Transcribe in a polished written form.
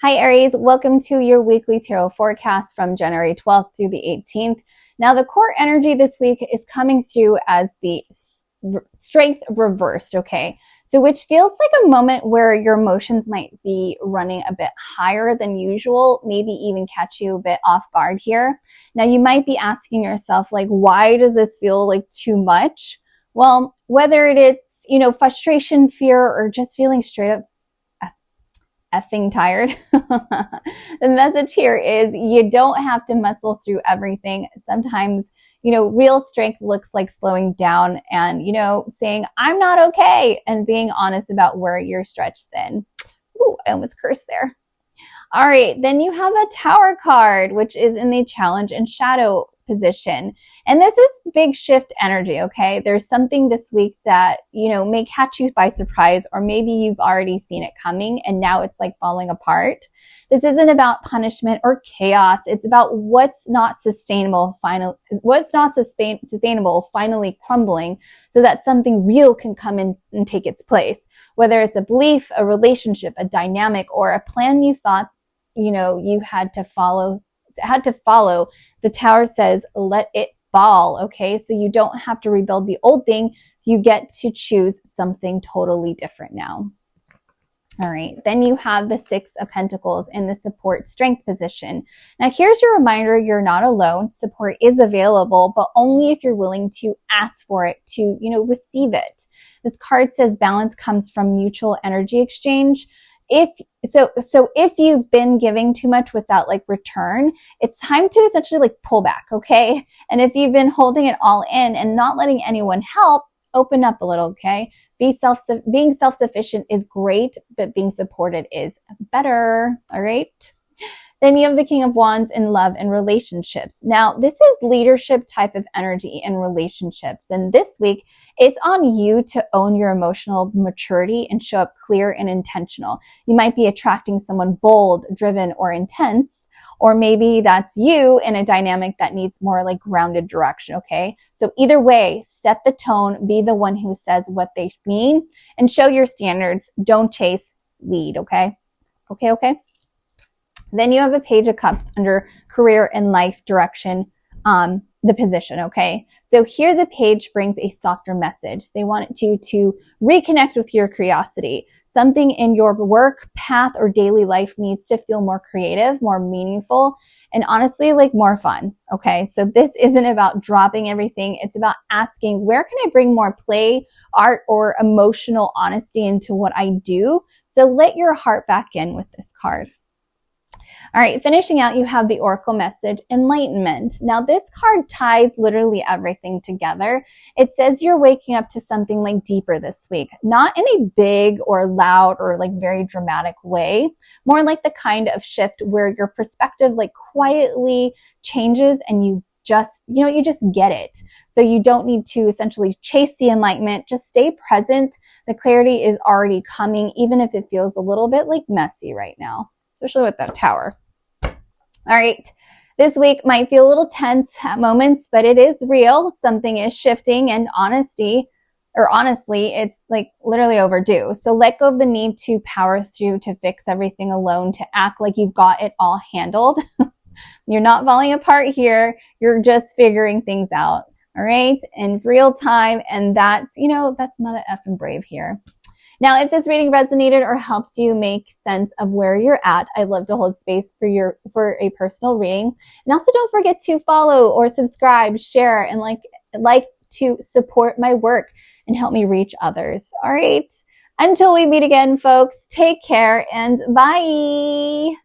Hi Aries, welcome to your weekly tarot forecast from January 12th through the 18th. Now the core energy this week is coming through as the strength reversed, okay? So which feels like a moment where your emotions might be running a bit higher than usual, maybe even catch you a bit off guard here. Now you might be asking yourself, like, why does this feel like too much? Well, whether it's, frustration, fear, or just feeling straight up effing tired. The message here is you don't have to muscle through everything. Sometimes, real strength looks like slowing down and, saying, I'm not okay, and being honest about where you're stretched thin. Ooh, I almost cursed there. All right, then you have the Tower card, which is in the challenge and shadow position. And this is big shift energy, okay? There's something this week that, may catch you by surprise, or maybe you've already seen it coming and now it's like falling apart. This isn't about punishment or chaos. It's about what's not sustainable finally crumbling so that something real can come in and take its place. Whether it's a belief, a relationship, a dynamic, or a plan you thought, you had to follow, the Tower says, let it fall, okay? So you don't have to rebuild the old thing. You get to choose something totally different now. All right, then you have the Six of Pentacles in the support strength position. Now here's your reminder, you're not alone. Support is available, but only if you're willing to ask for it, to, receive it. This card says balance comes from mutual energy exchange. If you've been giving too much without like it's time to essentially like pull back, okay? And if you've been holding it all in and not letting anyone help, open up a little, okay? Being self-sufficient is great, but being supported is better, all right? Then you have the King of Wands in love and relationships. Now, this is leadership type of energy in relationships. And this week, it's on you to own your emotional maturity and show up clear and intentional. You might be attracting someone bold, driven, or intense, or maybe that's you in a dynamic that needs more like grounded direction, okay? So either way, set the tone, be the one who says what they mean, and show your standards. Don't chase, lead, okay? Okay? Then you have a Page of Cups under career and life direction, the position, okay? So here the page brings a softer message. They want you to reconnect with your curiosity. Something in your work, path, or daily life needs to feel more creative, more meaningful, and honestly, like more fun, okay? So this isn't about dropping everything. It's about asking, where can I bring more play, art, or emotional honesty into what I do? So let your heart back in with this card. All right, finishing out, you have the Oracle message, Enlightenment. Now, this card ties literally everything together. It says you're waking up to something like deeper this week, not in a big or loud or like very dramatic way, more like the kind of shift where your perspective like quietly changes and you just get it. So you don't need to essentially chase the enlightenment. Just stay present. The clarity is already coming, even if it feels a little bit like messy right now, especially with that Tower. All right, this week might feel a little tense at moments, but it is real. Something is shifting, and honestly, it's like literally overdue. So let go of the need to power through, to fix everything alone, to act like you've got it all handled. You're not falling apart here. You're just figuring things out, all right, in real time. And that's mother effing brave here. Now, if this reading resonated or helps you make sense of where you're at, I'd love to hold space for a personal reading. And also don't forget to follow or subscribe, share, and like to support my work and help me reach others. All right. Until we meet again, folks, take care and bye.